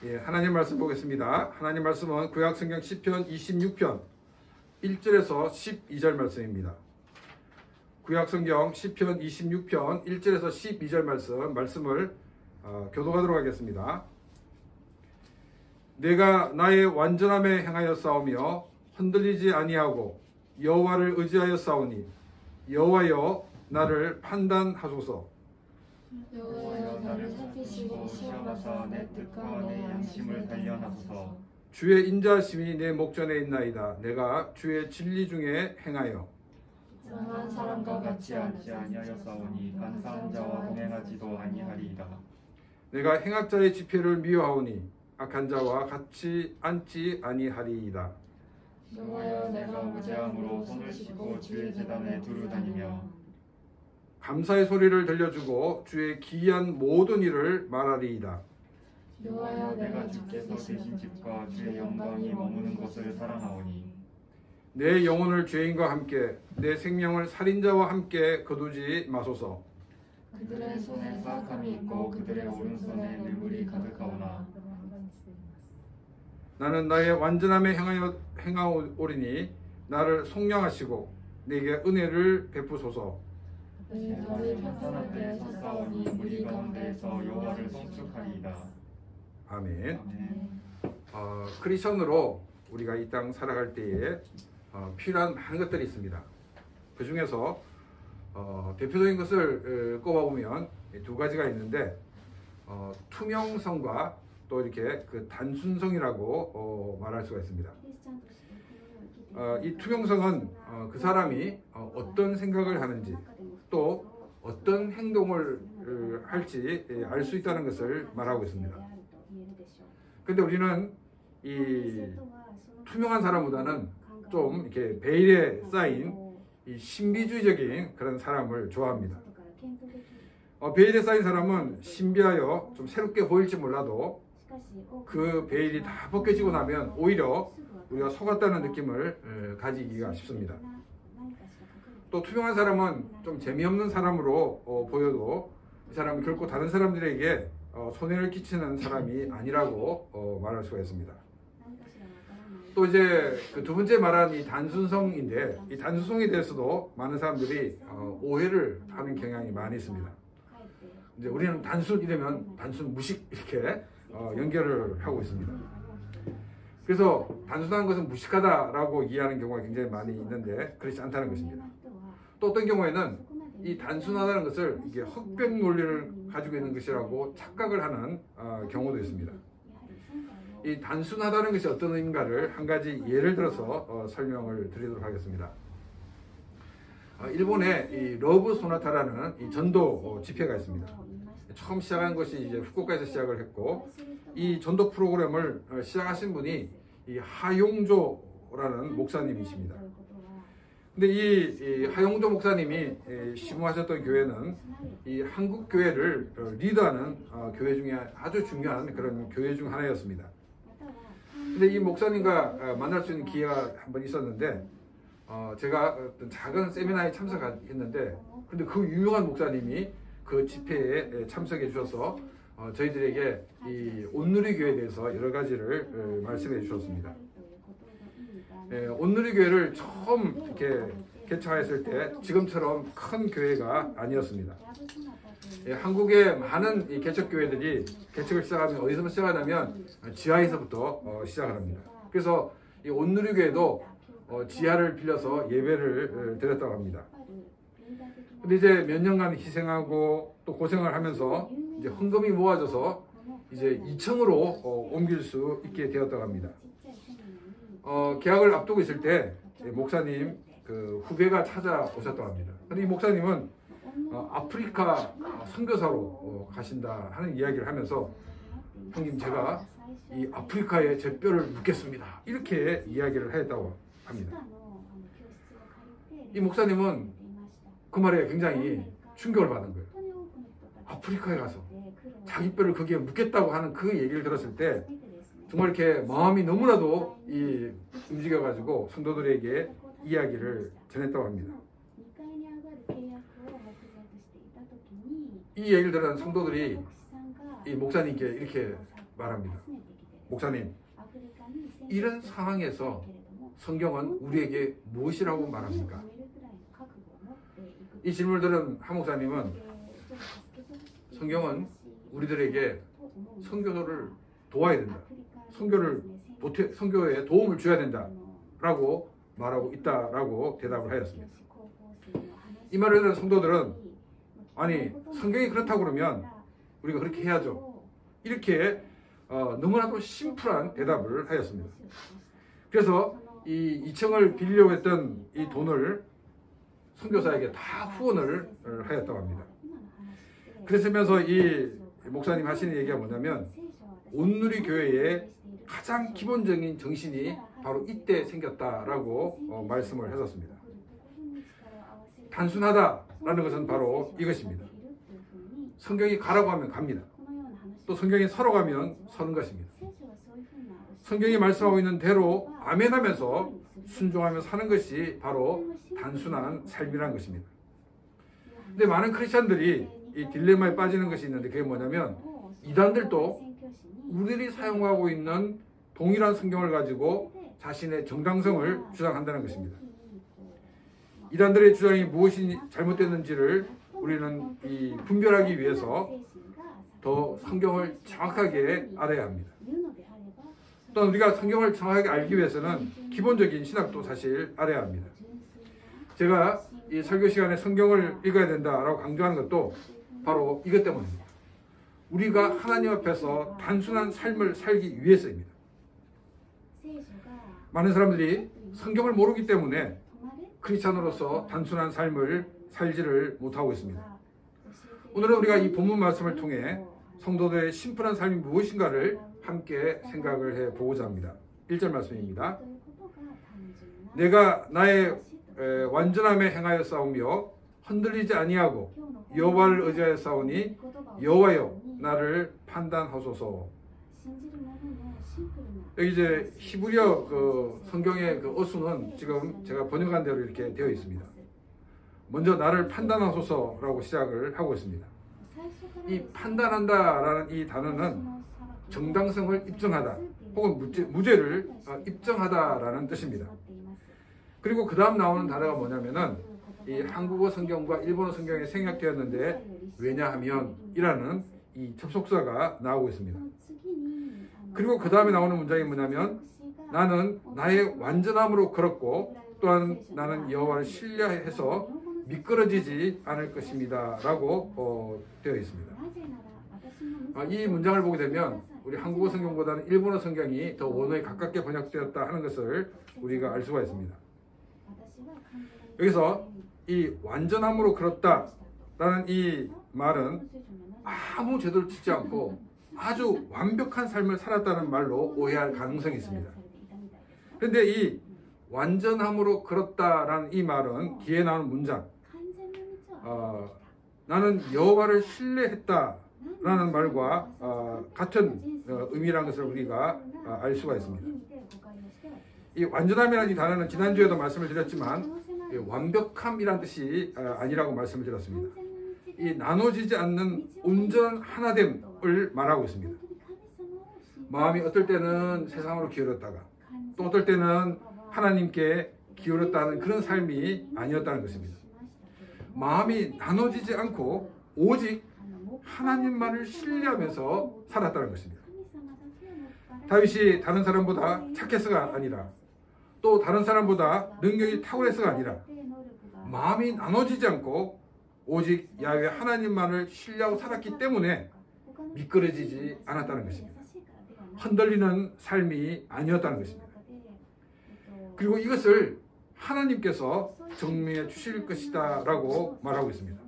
예, 하나님 말씀 보겠습니다. 하나님 말씀은 구약성경 시편 26편 1절에서 12절 말씀입니다. 구약성경 시편 26편 1절에서 12절 말씀을 교독하도록 하겠습니다. 내가 나의 완전함에 행하여 싸우며 흔들리지 아니하고 여호와를 의지하여 싸우니 여호와여 나를 판단하소서. 여호와여 나를 살피시고 시험하사 내 뜻과 내 양심을 단련하소서. 주의 인자하심이 내 목전에 있나이다. 내가 주의 진리 중에 행하여 정한 사람과 같이 앉지 아니하여 싸우니 간사한 자와 동행하지도 아니하리이다. 내가 행악자의 지폐를 미워하오니 악한 자와 같이 앉지 아니하리이다. 여호와여 내가 무죄함으로 손을 씻고 주의 제단에 두루 다니며 감사의 소리를 들려주고 주의 기이한 모든 일을 말하리이다. 여호와여 내가 주께서 계신 집과 주의 영광이 머무는 곳을 사랑하오니 내 영혼을 죄인과 함께 내 생명을 살인자와 함께 거두지 마소서. 그들의 손에 사악함이 있고 그들의 오른손에 뇌물이 가득하오나 나는 나의 완전함에 행하오리니 나를 속량하시고 내게 은혜를 베푸소서. 내 발이 편편한 데에 섰사오니 무리 가운데에서 여호와를 송축하리이다. 아멘. 크리스천으로 우리가 이 땅 살아갈 때에 필요한 많은 것들이 있습니다. 그 중에서 대표적인 것을 꼽아보면 두 가지가 있는데 투명성과 또 이렇게 그 단순성이라고 말할 수가 있습니다. 이 투명성은 그 사람이 어떤 생각을 하는지 또 어떤 행동을 할지 알 수 있다는 것을 말하고 있습니다. 그런데 우리는 이 투명한 사람보다는 좀 이렇게 베일에 쌓인 이 신비주의적인 그런 사람을 좋아합니다. 베일에 쌓인 사람은 신비하여 좀 새롭게 보일지 몰라도 그 베일이 다 벗겨지고 나면 오히려 우리가 속았다는 느낌을 가지기가 쉽습니다. 또 투명한 사람은 좀 재미없는 사람으로 보여도 이 사람은 결코 다른 사람들에게 손해를 끼치는 사람이 아니라고 말할 수가 있습니다. 또 이제 그 두 번째 말한 이 단순성인데 이 단순성에 대해서도 많은 사람들이 오해를 하는 경향이 많이 있습니다. 이제 우리는 단순 이러면 단순 무식 이렇게 연결을 하고 있습니다. 그래서 단순한 것은 무식하다라고 이해하는 경우가 굉장히 많이 있는데 그렇지 않다는 것입니다. 또 어떤 경우에는 이 단순하다는 것을 이게 흑백 논리를 가지고 있는 것이라고 착각을 하는 경우도 있습니다. 이 단순하다는 것이 어떤 의미인가를 한 가지 예를 들어서 설명을 드리도록 하겠습니다. 일본에 이 러브 소나타라는 이 전도 집회가 있습니다. 처음 시작한 것이 이제 후쿠오카에서 시작을 했고 이 전도 프로그램을 시작하신 분이 이 하용조라는 목사님이십니다. 근데 이 하용조 목사님이 시무하셨던 교회는 이 한국 교회를 리드하는 교회 중에 아주 중요한 그런 교회 중 하나였습니다. 근데 이 목사님과 만날 수 있는 기회가 한번 있었는데 제가 어떤 작은 세미나에 참석했는데 근데 그 유명한 목사님이 그 집회에 참석해 주셔서 저희들에게 이 온누리교회에 대해서 여러 가지를 말씀해 주셨습니다. 온누리교회를 처음 이렇게 개척했을 때 지금처럼 큰 교회가 아니었습니다. 한국의 많은 이 개척교회들이 개척을 시작하면 어디서 시작하냐면 지하에서부터 시작을 합니다. 그래서 이 온누리교회도 지하를 빌려서 예배를 드렸다고 합니다. 근데 이제 몇 년간 희생하고 또 고생을 하면서 이제 헌금이 모아져서 이제 2층으로 옮길 수 있게 되었다고 합니다. 계약을 앞두고 있을 때 목사님 그 후배가 찾아오셨다고 합니다. 근데 이 목사님은 아프리카 선교사로 가신다 하는 이야기를 하면서 형님 제가 이 아프리카에 제 뼈를 묻겠습니다. 이렇게 이야기를 했다고 합니다. 이 목사님은 그 말에 굉장히 충격을 받은 거예요. 아프리카에 가서 자기 뼈를 거기에 묻겠다고 하는 그 얘기를 들었을 때 정말 이렇게 마음이 너무나도 움직여가지고 성도들에게 이야기를 전했다고 합니다. 이 얘기를 들은 성도들이 이 목사님께 이렇게 말합니다. 목사님, 이런 상황에서 성경은 우리에게 무엇이라고 말합니까? 이 질문을 들은 한 목사님은 성경은 우리들에게 선교를 도와야 된다. 선교에 도움을 줘야 된다. 라고 말하고 있다라고 대답을 하였습니다. 이 말을 들은 성도들은 아니 성경이 그렇다고 그러면 우리가 그렇게 해야죠. 이렇게 너무나도 심플한 대답을 하였습니다. 그래서 이 2층을 빌리려고 했던 이 돈을 선교사에게 다 후원을 하였다고 합니다. 그랬으면서 이 목사님 하시는 얘기가 뭐냐면 온누리 교회의 가장 기본적인 정신이 바로 이때 생겼다라고 말씀을 하셨습니다. 단순하다라는 것은 바로 이것입니다. 성경이 가라고 하면 갑니다. 또 성경이 서러 가면 서는 것입니다. 성경이 말씀하고 있는 대로 아멘하면서 순종하며 사는 것이 바로 단순한 삶이라는 것입니다. 근데 많은 크리스천들이 이 딜레마에 빠지는 것이 있는데 그게 뭐냐면 이단들도 우리들이 사용하고 있는 동일한 성경을 가지고 자신의 정당성을 주장한다는 것입니다. 이단들의 주장이 무엇이 잘못됐는지를 우리는 분별하기 위해서 더 성경을 정확하게 알아야 합니다. 또 우리가 성경을 정확하게 알기 위해서는 기본적인 신학도 사실 알아야 합니다. 제가 이 설교 시간에 성경을 읽어야 된다라고 강조하는 것도 바로 이것 때문입니다. 우리가 하나님 앞에서 단순한 삶을 살기 위해서입니다. 많은 사람들이 성경을 모르기 때문에 크리스찬으로서 단순한 삶을 살지를 못하고 있습니다. 오늘은 우리가 이 본문 말씀을 통해 성도들의 심플한 삶이 무엇인가를 함께 생각을 해보고자 합니다. 1절 말씀입니다. 내가 나의 완전함에 행하여 싸우며 흔들리지 아니하고 여호와를 의지하여 싸우니 여호와여 나를 판단하소서. 여기 이제 히브리어 성경의 어수는 지금 제가 번역한 대로 이렇게 되어 있습니다. 먼저 나를 판단하소서라고 시작을 하고 있습니다. 이 판단한다라는 이 단어는 정당성을 입증하다 혹은 무죄를 입증하다라는 뜻입니다. 그리고 그 다음 나오는 단어가 뭐냐면은 이 한국어 성경과 일본어 성경에 생략되었는데 왜냐하면 이라는 이 접속사가 나오고 있습니다. 그리고 그 다음에 나오는 문장이 뭐냐면 나는 나의 완전함으로 걸었고 또한 나는 여호와를 신뢰해서 미끄러지지 않을 것입니다 라고 되어 있습니다. 이 문장을 보게 되면 우리 한국어 성경보다는 일본어 성경이 더 원어에 가깝게 번역되었다 하는 것을 우리가 알 수가 있습니다. 여기서 이 완전함으로 걸었다 라는 이 말은 아무 죄도 짓지 않고 아주 완벽한 삶을 살았다는 말로 오해할 가능성이 있습니다. 그런데 이 완전함으로 걸었다라는 이 말은 뒤에 나오는 문장 나는 여호와를 신뢰했다라는 말과 같은 의미라는 것을 우리가 알 수가 있습니다. 이 완전함이라는 이 단어는 지난주에도 말씀을 드렸지만 완벽함이란 뜻이 아니라고 말씀을 드렸습니다. 이 나눠지지 않는 온전한 하나됨을 말하고 있습니다. 마음이 어떨 때는 세상으로 기울었다가 또 어떨 때는 하나님께 기울었다는 그런 삶이 아니었다는 것입니다. 마음이 나눠지지 않고 오직 하나님만을 신뢰하면서 살았다는 것입니다. 다윗이 다른 사람보다 착해서가 아니라 또 다른 사람보다 능력이 탁월해서가 아니라 마음이 나눠지지 않고 오직 야훼 하나님만을 신뢰하고 살았기 때문에 미끄러지지 않았다는 것입니다. 흔들리는 삶이 아니었다는 것입니다. 그리고 이것을 하나님께서 증명해 주실 것이다 라고 말하고 있습니다.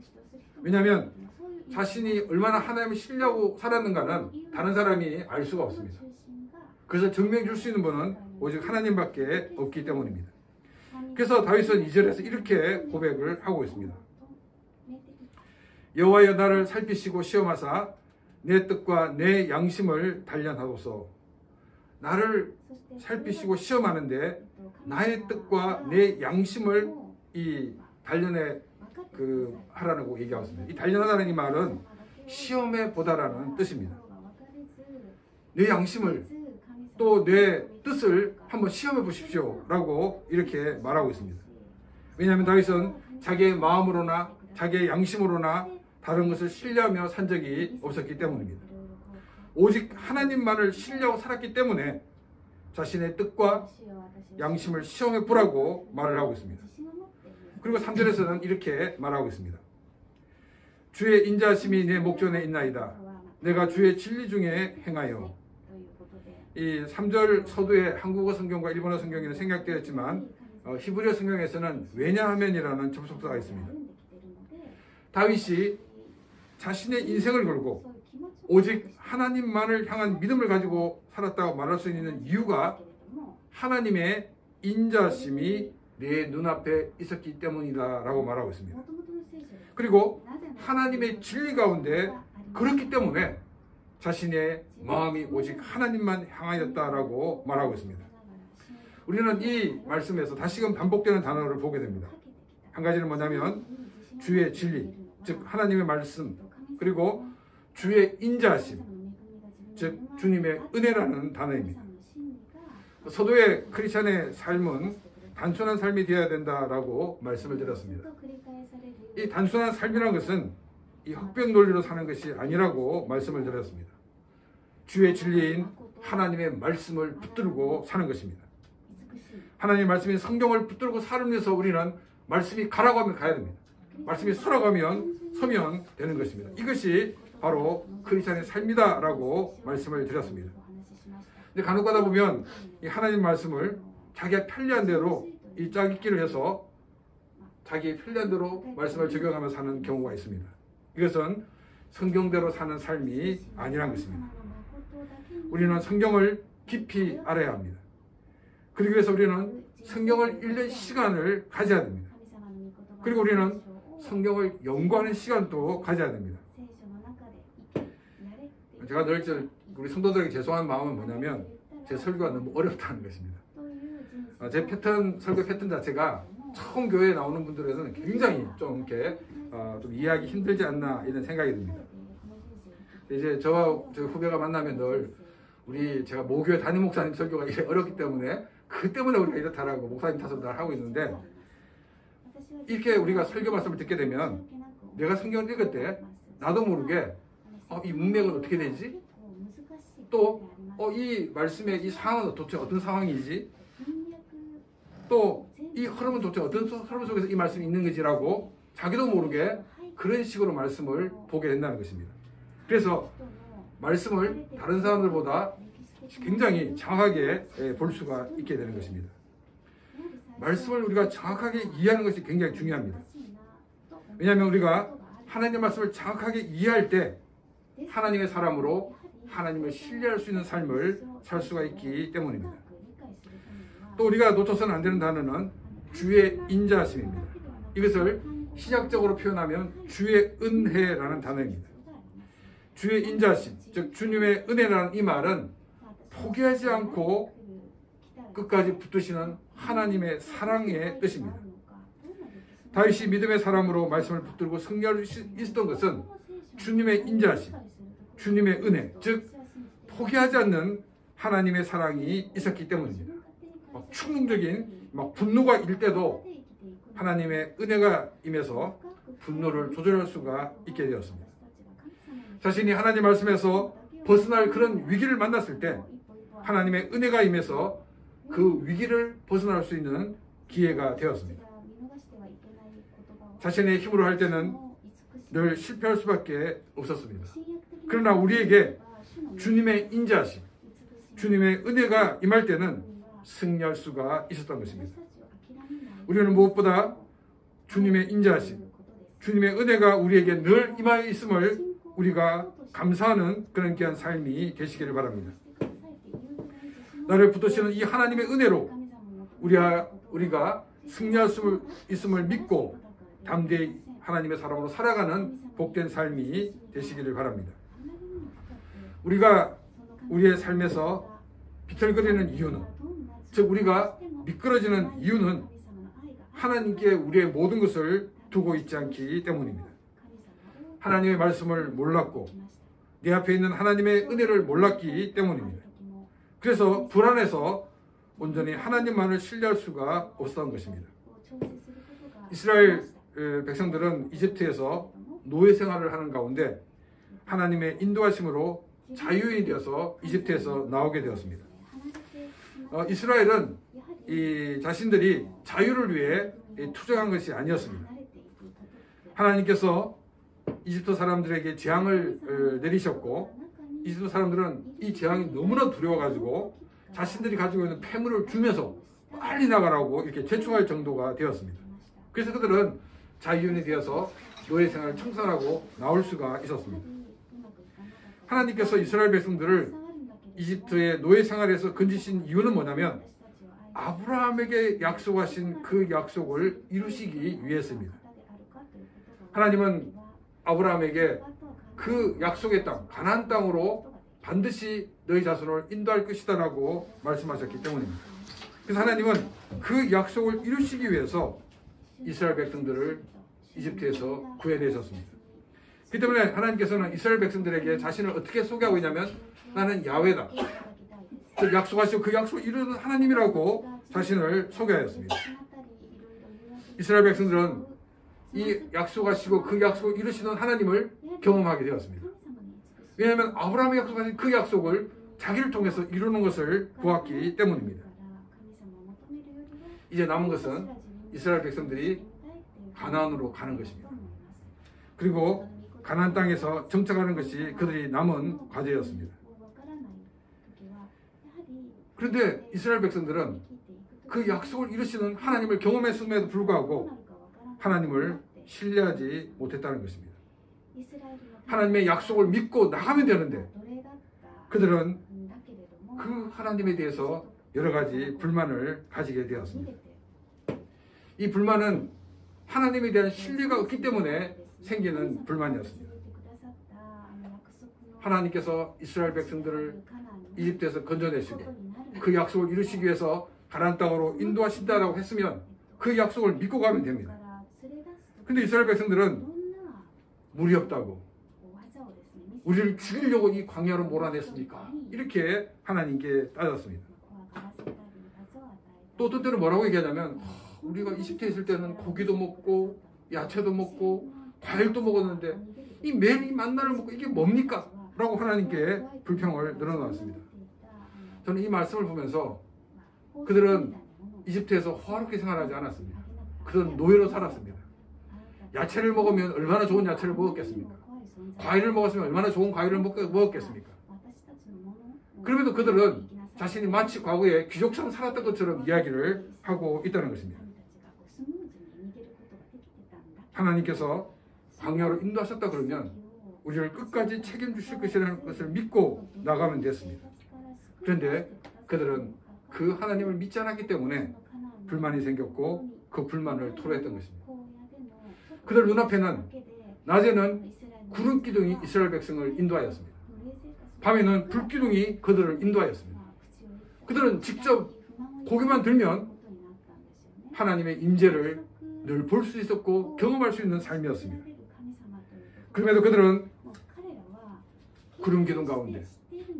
왜냐하면 자신이 얼마나 하나님을 신뢰하고 살았는가는 다른 사람이 알 수가 없습니다. 그래서 증명해 줄 수 있는 분은 오직 하나님밖에 없기 때문입니다. 그래서 다윗은 2절에서 이렇게 고백을 하고 있습니다. 여호와여 나를 살피시고 시험하사 내 뜻과 내 양심을 단련하소서. 나를 살피시고 시험하는데 나의 뜻과 내 양심을 이 단련해 하라고 얘기하고 있습니다. 이 단련하다는 이 말은 시험해 보다라는 뜻입니다. 내 양심을 또 내 뜻을 한번 시험해 보십시오 라고 이렇게 말하고 있습니다. 왜냐하면 다윗은 자기의 마음으로나 자기의 양심으로나 다른 것을 신뢰하며 산 적이 없었기 때문입니다. 오직 하나님만을 신뢰하고 살았기 때문에 자신의 뜻과 양심을 시험해 보라고 말을 하고 있습니다. 그리고 3절에서는 이렇게 말하고 있습니다. 주의 인자하심이 내 목전에 있나이다. 내가 주의 진리 중에 행하여. 이 3절 서두에 한국어 성경과 일본어 성경에는 생략되어 있지만 히브리어 성경에서는 왜냐하면이라는 접속사가 있습니다. 다윗이 자신의 인생을 걸고 오직 하나님만을 향한 믿음을 가지고 살았다고 말할 수 있는 이유가 하나님의 인자심이 내 눈앞에 있었기 때문이다 라고 말하고 있습니다. 그리고 하나님의 진리 가운데 그렇기 때문에 자신의 마음이 오직 하나님만 향하였다라고 말하고 있습니다. 우리는 이 말씀에서 다시금 반복되는 단어를 보게 됩니다. 한 가지는 뭐냐면 주의 진리, 즉 하나님의 말씀, 그리고 주의 인자하심, 즉 주님의 은혜라는 단어입니다. 서도의 크리스찬의 삶은 단순한 삶이 되어야 된다라고 말씀을 드렸습니다. 이 단순한 삶이라는 것은 이 흑백 논리로 사는 것이 아니라고 말씀을 드렸습니다. 주의 진리인 하나님의 말씀을 붙들고 사는 것입니다. 하나님의 말씀인 성경을 붙들고 살면서 우리는 말씀이 가라고 하면 가야 됩니다. 말씀이 서라고 하면 서면 되는 것입니다. 이것이 바로 크리스찬의 삶이다 라고 말씀을 드렸습니다. 근데 간혹 가다 보면 이 하나님 말씀을 자기가 편리한 대로 이 짜깁기를 해서 자기 편리한 대로 말씀을 적용하며 사는 경우가 있습니다. 이것은 성경대로 사는 삶이 아니란 것입니다. 우리는 성경을 깊이 알아야 합니다. 그러기 위해서 우리는 성경을 읽는 시간을 가져야 됩니다. 그리고 우리는 성경을 연구하는 시간도 가져야 됩니다. 제가 늘 우리 성도들에게 죄송한 마음은 뭐냐면 제 설교가 너무 어렵다는 것입니다. 제 설교 패턴 자체가 처음 교회에 나오는 분들에서는 굉장히 좀 이렇게 좀 이해하기 힘들지 않나 이런 생각이 듭니다. 이제 저와 저 후배가 만나면 늘 제가 모교회 담임 목사님 설교가 이렇게 어렵기 때문에 그 때문에 우리가 이렇다라고 목사님 탓을 늘 하고 있는데, 이렇게 우리가 설교 말씀을 듣게 되면 내가 성경을 읽을 때 나도 모르게 이 문맥은 어떻게 되지? 또 이 말씀의 이 상황은 도대체 어떤 상황이지? 또 이 흐름은 도대체 어떤 흐름 속에서 이 말씀이 있는 거지라고 자기도 모르게 그런 식으로 말씀을 보게 된다는 것입니다. 그래서 말씀을 다른 사람들보다 굉장히 정확하게 볼 수가 있게 되는 것입니다. 말씀을 우리가 정확하게 이해하는 것이 굉장히 중요합니다. 왜냐하면 우리가 하나님의 말씀을 정확하게 이해할 때 하나님의 사람으로 하나님을 신뢰할 수 있는 삶을 살 수가 있기 때문입니다. 또 우리가 놓쳐서는 안 되는 단어는 주의 인자하심입니다. 이것을 시작적으로 표현하면 주의 은혜라는 단어입니다. 주의 인자하심, 즉 주님의 은혜라는 이 말은 포기하지 않고 끝까지 붙드시는 하나님의 사랑의 뜻입니다. 다윗이 믿음의 사람으로 말씀을 붙들고 승리할 수 있었던 것은 주님의 인자하심, 주님의 은혜, 즉 포기하지 않는 하나님의 사랑이 있었기 때문입니다. 충동적인 분노가 일 때도 하나님의 은혜가 임해서 분노를 조절할 수가 있게 되었습니다. 자신이 하나님 말씀에서 벗어날 그런 위기를 만났을 때 하나님의 은혜가 임해서 그 위기를 벗어날 수 있는 기회가 되었습니다. 자신의 힘으로 할 때는 늘 실패할 수밖에 없었습니다. 그러나 우리에게 주님의 인자하심, 주님의 은혜가 임할 때는 승리할 수가 있었던 것입니다. 우리는 무엇보다 주님의 인자하심, 주님의 은혜가 우리에게 늘 임하여 있음을 우리가 감사하는 그런 귀한 삶이 되시기를 바랍니다. 나를 붙드시는 이 하나님의 은혜로 우리가 승리할 수 있음을 믿고 담대히 하나님의 사람으로 살아가는 복된 삶이 되시기를 바랍니다. 우리가 우리의 삶에서 비틀거리는 이유는, 즉 우리가 미끄러지는 이유는 하나님께 우리의 모든 것을 두고 있지 않기 때문입니다. 하나님의 말씀을 몰랐고 내 앞에 있는 하나님의 은혜를 몰랐기 때문입니다. 그래서 불안해서 온전히 하나님만을 신뢰할 수가 없었던 것입니다. 이스라엘 백성들은 이집트에서 노예 생활을 하는 가운데 하나님의 인도하심으로 자유인이 되어서 이집트에서 나오게 되었습니다. 이스라엘은 이 자신들이 자유를 위해 투쟁한 것이 아니었습니다. 하나님께서 이집트 사람들에게 재앙을 내리셨고 이집트 사람들은 이 재앙이 너무나 두려워가지고 자신들이 가지고 있는 폐물을 주면서 빨리 나가라고 이렇게 제충할 정도가 되었습니다. 그래서 그들은 자유인이 되어서 노예 생활을 청산하고 나올 수가 있었습니다. 하나님께서 이스라엘 백성들을 이집트의 노예 생활에서 건지신 이유는 뭐냐면 아브라함에게 약속하신 그 약속을 이루시기 위해서입니다. 하나님은 아브라함에게 그 약속의 땅, 가나안 땅으로 반드시 너희 자손을 인도할 것이다 라고 말씀하셨기 때문입니다. 그래서 하나님은 그 약속을 이루시기 위해서 이스라엘 백성들을 이집트에서 구해내셨습니다. 그렇기 때문에 하나님께서는 이스라엘 백성들에게 자신을 어떻게 소개하고 있냐면 나는 야훼다. 약속하시고 그 약속을 이루는 하나님이라고 자신을 소개하였습니다. 이스라엘 백성들은 이 약속하시고 그 약속을 이루시는 하나님을 경험하게 되었습니다. 왜냐하면 아브라함이 약속하신 그 약속을 자기를 통해서 이루는 것을 보았기 때문입니다. 이제 남은 것은 이스라엘 백성들이 가나안으로 가는 것입니다. 그리고 가나안 땅에서 정착하는 것이 그들이 남은 과제였습니다. 그런데 이스라엘 백성들은 그 약속을 이루시는 하나님을 경험했음에도 불구하고 하나님을 신뢰하지 못했다는 것입니다. 하나님의 약속을 믿고 나가면 되는데 그들은 그 하나님에 대해서 여러 가지 불만을 가지게 되었습니다. 이 불만은 하나님에 대한 신뢰가 없기 때문에 생기는 불만이었습니다. 하나님께서 이스라엘 백성들을 이집트에서 건져내시고 그 약속을 이루시기 위해서 가나안 땅으로 인도하신다라고 했으면 그 약속을 믿고 가면 됩니다. 근데 이스라엘 백성들은 물이 없다고 우리를 죽이려고 이 광야로 몰아냈습니까? 이렇게 하나님께 따졌습니다. 또 어떤 때는 뭐라고 얘기하냐면 우리가 이집트에 있을 때는 고기도 먹고 야채도 먹고 과일도 먹었는데 이 매일 이 만나를 먹고 이게 뭡니까? 라고 하나님께 불평을 늘어놓았습니다. 저는 이 말씀을 보면서 그들은 이집트에서 호화롭게 생활하지 않았습니다. 그들은 노예로 살았습니다. 야채를 먹으면 얼마나 좋은 야채를 먹었겠습니까? 과일을 먹었으면 얼마나 좋은 과일을 먹었겠습니까? 그럼에도 그들은 자신이 마치 과거에 귀족처럼 살았던 것처럼 이야기를 하고 있다는 것입니다. 하나님께서 광야로 인도하셨다 그러면 우리를 끝까지 책임주실 것이라는 것을 믿고 나가면 됐습니다. 그런데 그들은 그 하나님을 믿지 않았기 때문에 불만이 생겼고 그 불만을 토로했던 것입니다. 그들 눈앞에는 낮에는 구름 기둥이 이스라엘 백성을 인도하였습니다. 밤에는 불 기둥이 그들을 인도하였습니다. 그들은 직접 고개만 들면 하나님의 임재를 늘 볼 수 있었고 경험할 수 있는 삶이었습니다. 그럼에도 그들은 구름 기둥 가운데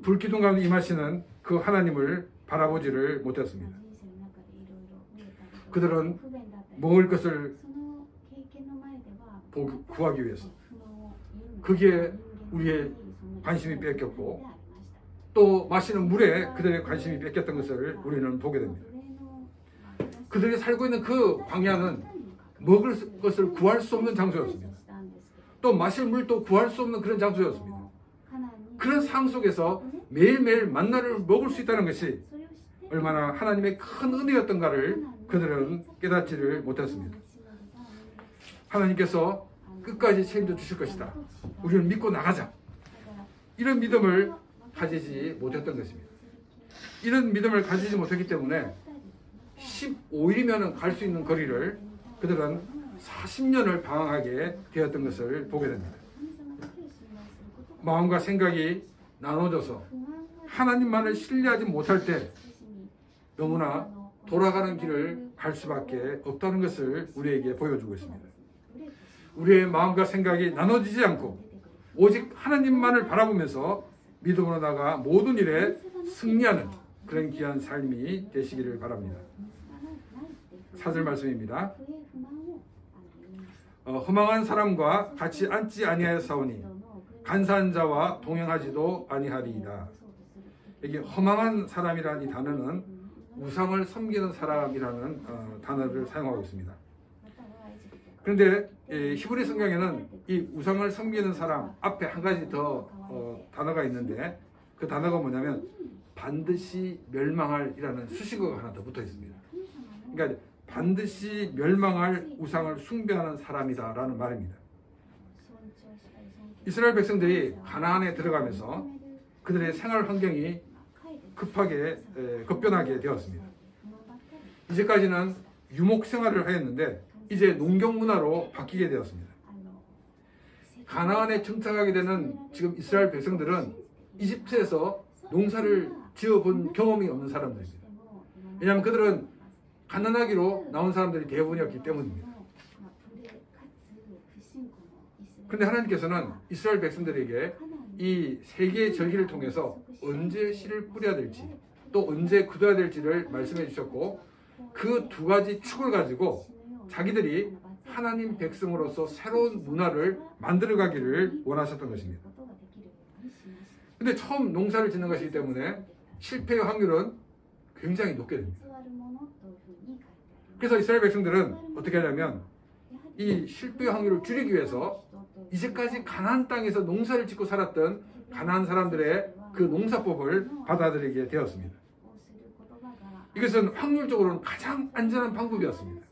불 기둥 가운데 임하시는 그 하나님을 바라보지를 못했습니다. 그들은 먹을 것을 구하기 위해서 그게 우리의 관심이 뺏겼고 또 마시는 물에 그들의 관심이 뺏겼던 것을 우리는 보게 됩니다. 그들이 살고 있는 그 광야는 먹을 것을 구할 수 없는 장소였습니다. 또 마실 물도 구할 수 없는 그런 장소였습니다. 그런 상황 속에서 매일매일 만나를 먹을 수 있다는 것이 얼마나 하나님의 큰 은혜였던가를 그들은 깨닫지를 못했습니다. 하나님께서 끝까지 책임져 주실 것이다. 우리를 믿고 나가자. 이런 믿음을 가지지 못했던 것입니다. 이런 믿음을 가지지 못했기 때문에 15일이면 갈 수 있는 거리를 그들은 40년을 방황하게 되었던 것을 보게 됩니다. 마음과 생각이 나눠져서 하나님만을 신뢰하지 못할 때 너무나 돌아가는 길을 갈 수밖에 없다는 것을 우리에게 보여주고 있습니다. 우리의 마음과 생각이 나눠지지 않고 오직 하나님만을 바라보면서 믿음으로 나가 모든 일에 승리하는 그런 귀한 삶이 되시기를 바랍니다. 4절 말씀입니다. 허망한 사람과 같이 앉지 아니하였사오니 간사한 자와 동행하지도 아니하리이다. 여기 허망한 사람이라는 이 단어는 우상을 섬기는 사람이라는 단어를 사용하고 있습니다. 그런데 히브리 성경에는 이 우상을 섬기는 사람 앞에 한 가지 더 단어가 있는데 그 단어가 뭐냐면 반드시 멸망할 이라는 수식어가 하나 더 붙어 있습니다. 그러니까 반드시 멸망할 우상을 숭배하는 사람이다 라는 말입니다. 이스라엘 백성들이 가나안에 들어가면서 그들의 생활 환경이 급하게 급변하게 되었습니다. 이제까지는 유목 생활을 하였는데 이제 농경 문화로 바뀌게 되었습니다. 가나안에 정착하게 되는 지금 이스라엘 백성들은 이집트에서 농사를 지어본 경험이 없는 사람들입니다. 왜냐하면 그들은 가난하기로 나온 사람들이 대부분이었기 때문입니다. 그런데 하나님께서는 이스라엘 백성들에게 이 세 개의 절기를 통해서 언제 씨를 뿌려야 될지 또 언제 굳어야 될지를 말씀해 주셨고 그 두 가지 축을 가지고 자기들이 하나님 백성으로서 새로운 문화를 만들어가기를 원하셨던 것입니다. 그런데 처음 농사를 짓는 것이기 때문에 실패의 확률은 굉장히 높게 됩니다. 그래서 이스라엘 백성들은 어떻게 하냐면 이 실패의 확률을 줄이기 위해서 이제까지 가나안 땅에서 농사를 짓고 살았던 가나안 사람들의 그 농사법을 받아들이게 되었습니다. 이것은 확률적으로는 가장 안전한 방법이었습니다.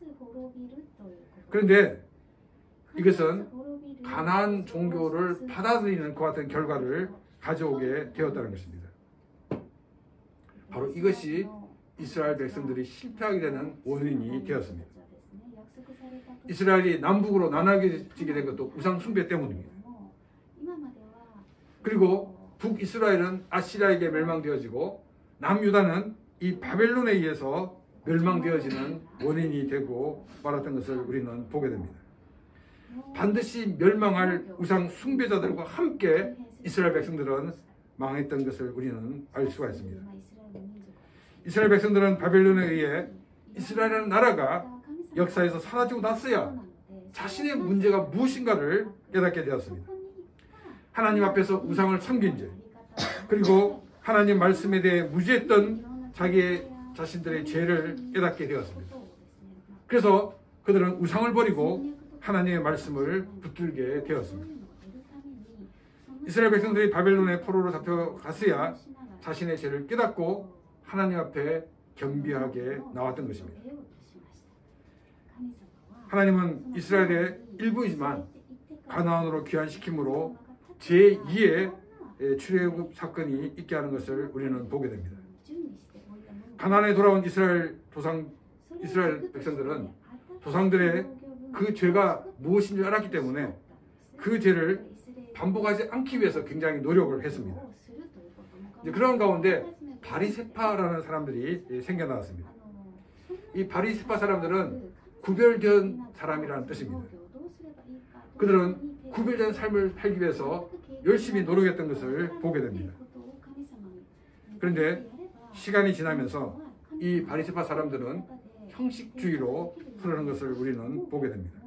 그런데 이것은 가나안 종교를 받아들이는 것 같은 결과를 가져오게 되었다는 것입니다. 바로 이것이 이스라엘 백성들이 실패하게 되는 원인이 되었습니다. 이스라엘이 남북으로 나눠지게 된 것도 우상 숭배 때문입니다. 그리고 북이스라엘은 아시리아에게 멸망되어지고 남유다는 이 바벨론에 의해서 멸망되어지는 원인이 되고 말았던 것을 우리는 보게 됩니다. 반드시 멸망할 우상 숭배자들과 함께 이스라엘 백성들은 망했던 것을 우리는 알 수가 있습니다. 이스라엘 백성들은 바벨론에 의해 이스라엘이라는 나라가 역사에서 사라지고 났어야 자신의 문제가 무엇인가를 깨닫게 되었습니다. 하나님 앞에서 우상을 섬긴 죄, 그리고 하나님 말씀에 대해 무지했던 자신들의 죄를 깨닫게 되었습니다. 그래서 그들은 우상을 버리고 하나님의 말씀을 붙들게 되었습니다. 이스라엘 백성들이 바벨론의 포로로 잡혀갔어야 자신의 죄를 깨닫고 하나님 앞에 겸비하게 나왔던 것입니다. 하나님은 이스라엘의 일부이지만 가나안으로 귀환시킴으로 제2의 출애굽 사건이 있게 하는 것을 우리는 보게 됩니다. 가나안에 돌아온 이스라엘 백성들은 조상들의 그 죄가 무엇인지 알았기 때문에 그 죄를 반복하지 않기 위해서 굉장히 노력을 했습니다. 이제 그런 가운데 바리새파라는 사람들이 생겨나왔습니다. 이 바리새파 사람들은 구별된 사람이라는 뜻입니다. 그들은 구별된 삶을 살기 위해서 열심히 노력했던 것을 보게 됩니다. 그런데 시간이 지나면서 이 바리새파 사람들은 형식주의로 흐르는 것을 우리는 보게 됩니다.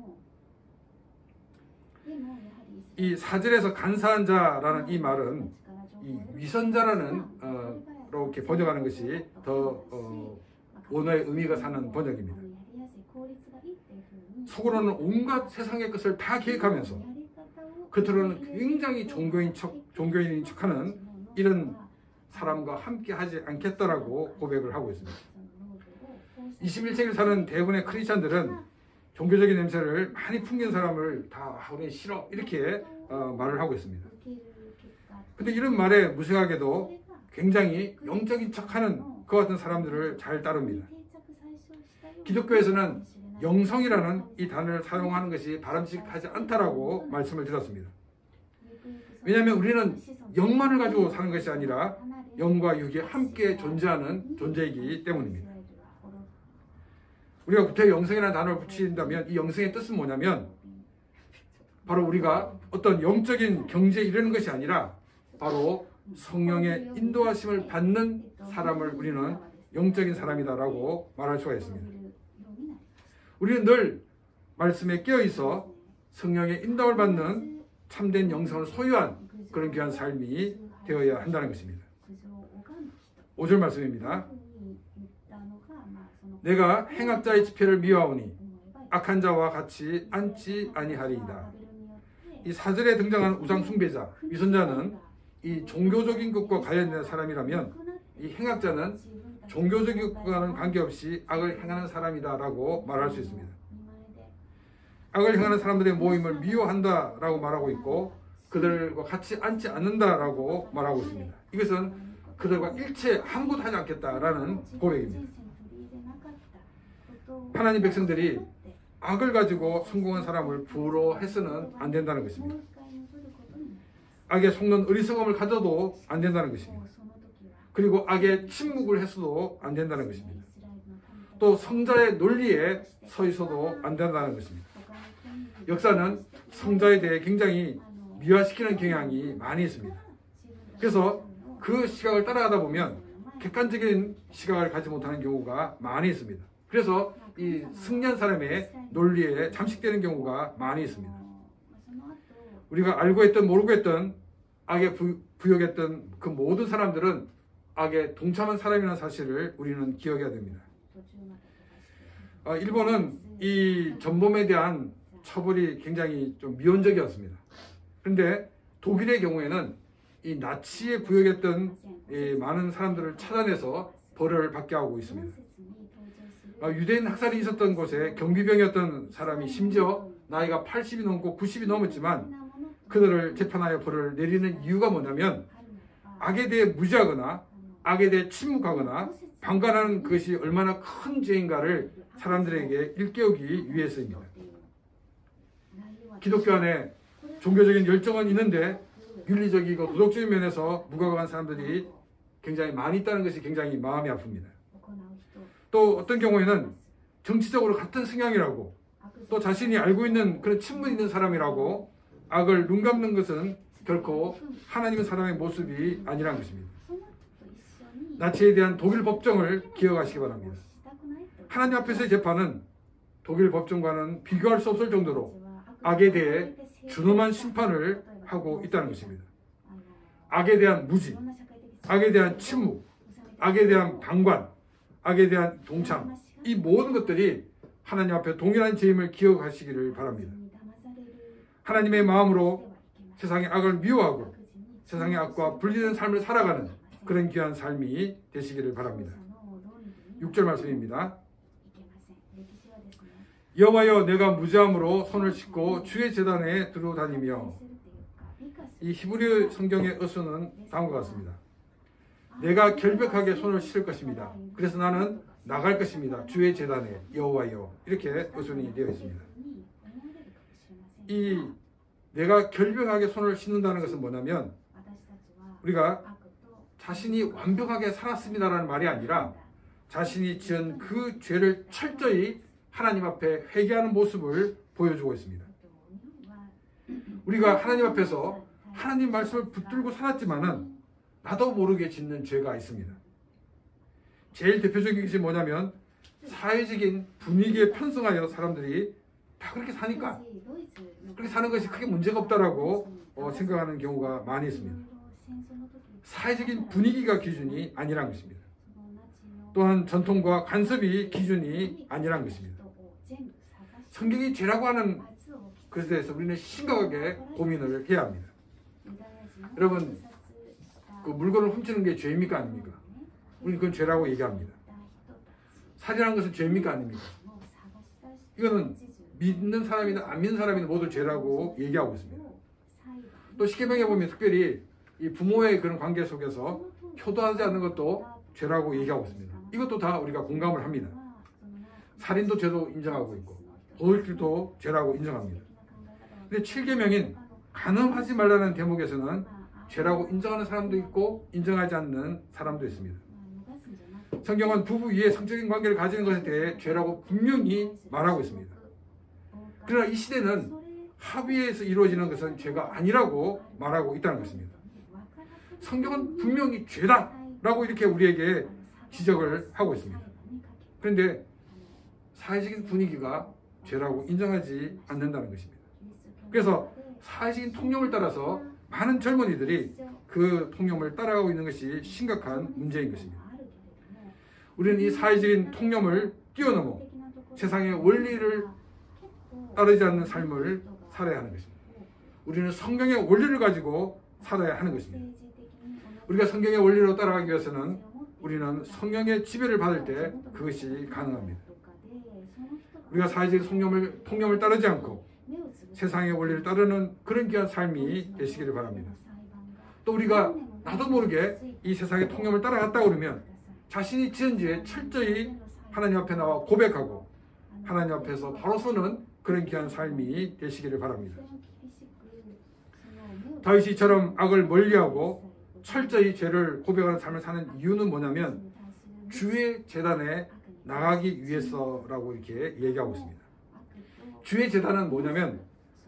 이 4절에서 간사한 자라는 이 말은 이 위선자라는 이렇게 번역하는 것이 더 원어의 의미가 사는 번역입니다. 속으로는 온갖 세상의 것을 다 계획하면서 겉으로는 굉장히 종교인인 척하는 이런 사람과 함께 하지 않겠다라고 고백을 하고 있습니다. 21세기를 사는 대부분의 크리스찬들은 종교적인 냄새를 많이 풍긴 사람을 다 우리 싫어 이렇게 말을 하고 있습니다. 근데 이런 말에 무색하게도 굉장히 영적인 척하는 그 같은 사람들을 잘 따릅니다. 기독교에서는 영성이라는 이 단어를 사용하는 것이 바람직하지 않다라고 말씀을 드렸습니다. 왜냐하면 우리는 영만을 가지고 사는 것이 아니라 영과 육이 함께 존재하는 존재이기 때문입니다. 우리가 구태 영성이라는 단어를 붙인다면 이 영성의 뜻은 뭐냐면 바로 우리가 어떤 영적인 경지에 이르는 것이 아니라 바로 성령의 인도하심을 받는 사람을 우리는 영적인 사람이다라고 말할 수가 있습니다. 우리는 늘 말씀에 깨어있어 성령의 인도를 받는 참된 영성을 소유한 그런 귀한 삶이 되어야 한다는 것입니다. 5절 말씀입니다. 내가 행악자의 지폐를 미워하오니 악한 자와 같이 앉지 아니하리이다. 이 4절에 등장한 우상숭배자, 위선자는 이 종교적인 것과 관련된 사람이라면 이 행악자는 종교적인 것과는 관계없이 악을 행하는 사람이다라고 말할 수 있습니다. 악을 행하는 사람들의 모임을 미워한다라고 말하고 있고 그들과 같이 앉지 않는다라고 말하고 있습니다. 이것은 그들과 일체 아무것도 하지 않겠다라는 고백입니다. 하나님 백성들이 악을 가지고 성공한 사람을 부러워해서는 안 된다는 것입니다. 악에 속는 어리석음을 가져도 안 된다는 것입니다. 그리고 악에 침묵을 해서도 안 된다는 것입니다. 또 성자의 논리에 서 있어도 안 된다는 것입니다. 역사는 성자에 대해 굉장히 미화시키는 경향이 많이 있습니다. 그래서 그 시각을 따라가다 보면 객관적인 시각을 가지 못하는 경우가 많이 있습니다. 그래서 이 승리한 사람의 논리에 잠식되는 경우가 많이 있습니다. 우리가 알고 있던 모르고 있던 악에 부역했던 그 모든 사람들은 악에 동참한 사람이라는 사실을 우리는 기억해야 됩니다. 일본은 이 전범에 대한 처벌이 굉장히 좀 미온적이었습니다. 그런데 독일의 경우에는 이 나치에 부역했던 많은 사람들을 찾아내서 벌을 받게 하고 있습니다. 유대인 학살이 있었던 곳에 경비병이었던 사람이 심지어 나이가 80이 넘고 90이 넘었지만 그들을 재판하여 벌을 내리는 이유가 뭐냐면 악에 대해 무시하거나 악에 대해 침묵하거나 방관하는 것이 얼마나 큰 죄인가를 사람들에게 일깨우기 위해서입니다. 기독교 안에 종교적인 열정은 있는데 윤리적이고 도덕적인 면에서 무가각한 사람들이 굉장히 많이 있다는 것이 굉장히 마음이 아픕니다. 또 어떤 경우에는 정치적으로 같은 성향이라고 또 자신이 알고 있는 그런 친분 있는 사람이라고 악을 눈감는 것은 결코 하나님의 사람의 모습이 아니라는 것입니다. 나치에 대한 독일 법정을 기억하시기 바랍니다. 하나님 앞에서의 재판은 독일 법정과는 비교할 수 없을 정도로 악에 대해 준엄한 심판을 하고 있다는 것입니다. 악에 대한 무지, 악에 대한 침묵, 악에 대한 방관, 악에 대한 동참, 이 모든 것들이 하나님 앞에 동일한 죄임을 기억하시기를 바랍니다. 하나님의 마음으로 세상의 악을 미워하고 세상의 악과 분리된 삶을 살아가는 그런 귀한 삶이 되시기를 바랍니다. 6절 말씀입니다. 여호와여 내가 무죄함으로 손을 씻고 주의 제단에 들어다니며, 이 히브리 성경의 어수는 다음과 같습니다. 내가 결백하게 손을 씻을 것입니다. 그래서 나는 나갈 것입니다. 주의 제단에 여호와여, 이렇게 어순이 되어 있습니다. 이 내가 결백하게 손을 씻는다는 것은 뭐냐면 우리가 자신이 완벽하게 살았습니다라는 말이 아니라 자신이 지은 그 죄를 철저히 하나님 앞에 회개하는 모습을 보여주고 있습니다. 우리가 하나님 앞에서 하나님 말씀을 붙들고 살았지만은 나도 모르게 짓는 죄가 있습니다. 제일 대표적인 것이 뭐냐면 사회적인 분위기에 편승하여 사람들이 다 그렇게 사니까 그렇게 사는 것이 크게 문제가 없다라고 생각하는 경우가 많이 있습니다. 사회적인 분위기가 기준이 아니란 것입니다. 또한 전통과 간섭이 기준이 아니란 것입니다. 성경이 죄라고 하는 것에 대해서 우리는 심각하게 고민을 해야 합니다. 여러분, 그 물건을 훔치는 게 죄입니까 아닙니까? 우리는 그건 죄라고 얘기합니다. 살인하는 것은 죄입니까 아닙니까? 이거는 믿는 사람이나 안 믿는 사람이나 모두 죄라고 얘기하고 있습니다. 또 십계명에 보면 특별히 이 부모의 그런 관계 속에서 효도하지 않는 것도 죄라고 얘기하고 있습니다. 이것도 다 우리가 공감을 합니다. 살인도 죄도 인정하고 있고 도둑질도 죄라고 인정합니다. 근데 7계명인 간음하지 말라는 대목에서는 죄라고 인정하는 사람도 있고 인정하지 않는 사람도 있습니다. 성경은 부부 위에 성적인 관계를 가지는 것에 대해 죄라고 분명히 말하고 있습니다. 그러나 이 시대는 합의에서 이루어지는 것은 죄가 아니라고 말하고 있다는 것입니다. 성경은 분명히 죄다라고 이렇게 우리에게 지적을 하고 있습니다. 그런데 사회적인 분위기가 죄라고 인정하지 않는다는 것입니다. 그래서 사회적인 통념을 따라서 많은 젊은이들이 그 통념을 따라가고 있는 것이 심각한 문제인 것입니다. 우리는 이 사회적인 통념을 뛰어넘어 세상의 원리를 따르지 않는 삶을 살아야 하는 것입니다. 우리는 성경의 원리를 가지고 살아야 하는 것입니다. 우리가 성경의 원리로 따라가기 위해서는 우리는 성령의 지배를 받을 때 그것이 가능합니다. 우리가 사회적인 통념을 따르지 않고 세상의 원리를 따르는 그런 귀한 삶이 되시기를 바랍니다. 또 우리가 나도 모르게 이 세상의 통념을 따라갔다 그러면 자신이 지은 죄에 철저히 하나님 앞에 나와 고백하고 하나님 앞에서 바로 서는 그런 귀한 삶이 되시기를 바랍니다. 다윗이 이처럼 악을 멀리하고 철저히 죄를 고백하는 삶을 사는 이유는 뭐냐면 주의 제단에 나가기 위해서라고 이렇게 얘기하고 있습니다. 주의 제단은 뭐냐면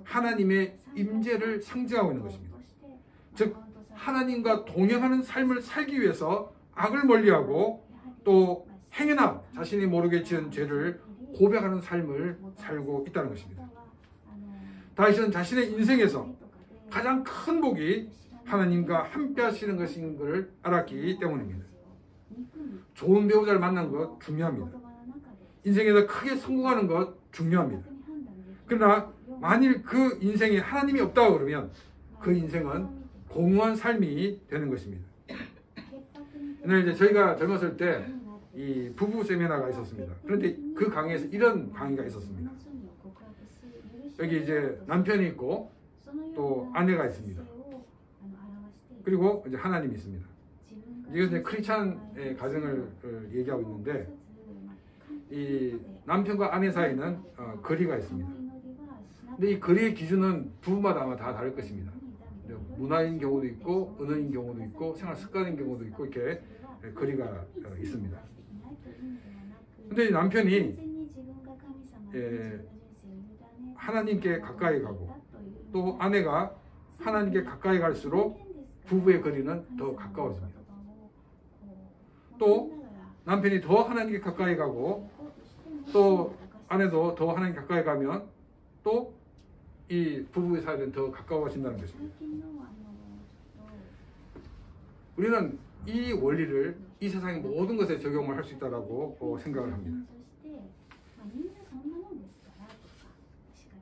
하나님의 임재를 상징하고 있는 것입니다. 즉 하나님과 동행하는 삶을 살기 위해서 악을 멀리하고 또 행여나 자신이 모르게 지은 죄를 고백하는 삶을 살고 있다는 것입니다. 다윗은 자신의 인생에서 가장 큰 복이 하나님과 함께 하시는 것인 것을 알았기 때문입니다. 좋은 배우자를 만난 것 중요합니다. 인생에서 크게 성공하는 것 중요합니다. 그러나 만일 그 인생에 하나님이 없다 그러면 그 인생은 공허한 삶이 되는 것입니다. 옛날에 이제 저희가 젊었을 때 이 부부 세미나가 있었습니다. 그런데 그 강의에서 이런 강의가 있었습니다. 여기 이제 남편이 있고 또 아내가 있습니다. 그리고 이제 하나님이 있습니다. 이것은 크리스찬의 가정을 얘기하고 있는데 이 남편과 아내 사이는 거리가 있습니다. 근데 이 거리의 기준은 부부마다 아마 다 다를 것입니다. 문화인 경우도 있고 언어인 경우도 있고 생활 습관인 경우도 있고 이렇게 거리가 있습니다. 근데 이 남편이 하나님께 가까이 가고 또 아내가 하나님께 가까이 갈수록 부부의 거리는 더 가까워집니다. 또 남편이 더 하나님께 가까이 가고 또 아내도 더 하나님께 가까이 가면 또 이 부부의 사이는 더 가까워진다는 것입니다. 우리는 이 원리를 이 세상의 모든 것에 적용을 할 수 있다고 생각을 합니다.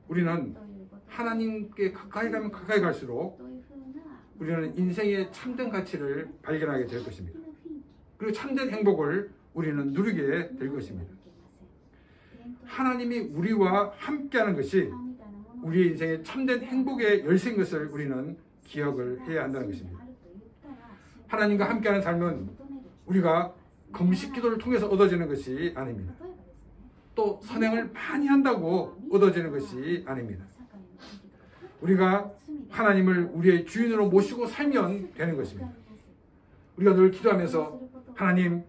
우리는 하나님께 가까이 가면 가까이 갈수록 우리는 인생의 참된 가치를 발견하게 될 것입니다. 그리고 참된 행복을 우리는 누리게 될 것입니다. 하나님이 우리와 함께하는 것이 우리의 인생의 참된 행복의 열쇠인 것을 우리는 기억을 해야 한다는 것입니다. 하나님과 함께하는 삶은 우리가 금식 기도를 통해서 얻어지는 것이 아닙니다. 또 선행을 많이 한다고 얻어지는 것이 아닙니다. 우리가 하나님을 우리의 주인으로 모시고 살면 되는 것입니다. 우리가 늘 기도하면서 하나님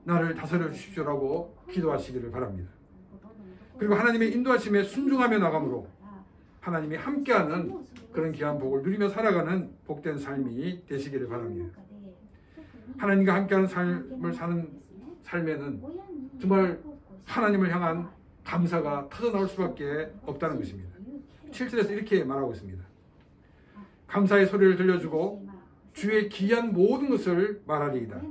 나를 다스려 주십시오라고 기도하시기를 바랍니다. 그리고 하나님의 인도하심에 순종하며 나감으로 하나님이 함께하는 그런 귀한 복을 누리며 살아가는 복된 삶이 되시기를 바랍니다. 하나님과 함께하는 삶을 사는 삶에는 정말 하나님을 향한 감사가 터져나올 수밖에 없다는 것입니다. 7절에서 이렇게 말하고 있습니다. 감사의 소리를 들려주고 주의 기이한 모든 것을 말하리이다.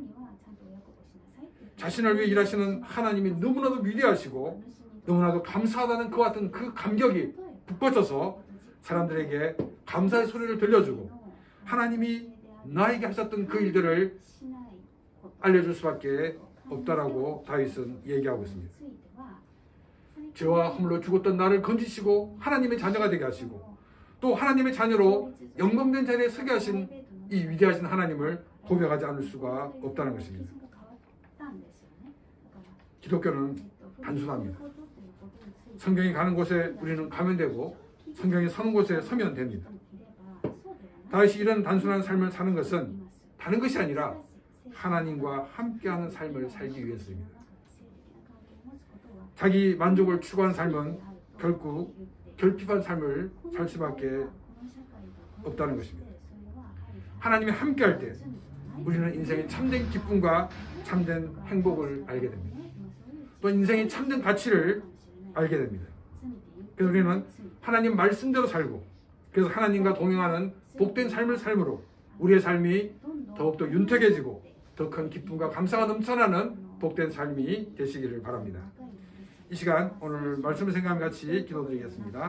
자신을 위해 일하시는 하나님이 너무나도 위대하시고 너무나도 감사하다는 그와 같은 그 감격이 북받쳐서 사람들에게 감사의 소리를 들려주고 하나님이 나에게 하셨던 그 일들을 알려줄 수밖에 없다라고 다윗은 얘기하고 있습니다. 죄와 허물로 죽었던 나를 건지시고 하나님의 자녀가 되게 하시고 또 하나님의 자녀로 영광된 자리에 서게 하신 이 위대하신 하나님을 고백하지 않을 수가 없다는 것입니다. 기독교는 단순합니다. 성경이 가는 곳에 우리는 가면 되고 성경이 서는 곳에 서면 됩니다. 다윗이 이런 단순한 삶을 사는 것은 다른 것이 아니라 하나님과 함께하는 삶을 살기 위해서입니다. 자기 만족을 추구한 삶은 결국 결핍한 삶을 살 수밖에 없다는 것입니다. 하나님이 함께할 때 우리는 인생의 참된 기쁨과 참된 행복을 알게 됩니다. 또 인생의 참된 가치를 알게 됩니다. 그래서 우리는 하나님 말씀대로 살고, 그래서 하나님과 동행하는 복된 삶을 삶으로 우리의 삶이 더욱더 윤택해지고 더 큰 기쁨과 감사가 넘쳐나는 복된 삶이 되시기를 바랍니다. 이 시간 오늘 말씀을 생각하며 같이 기도드리겠습니다.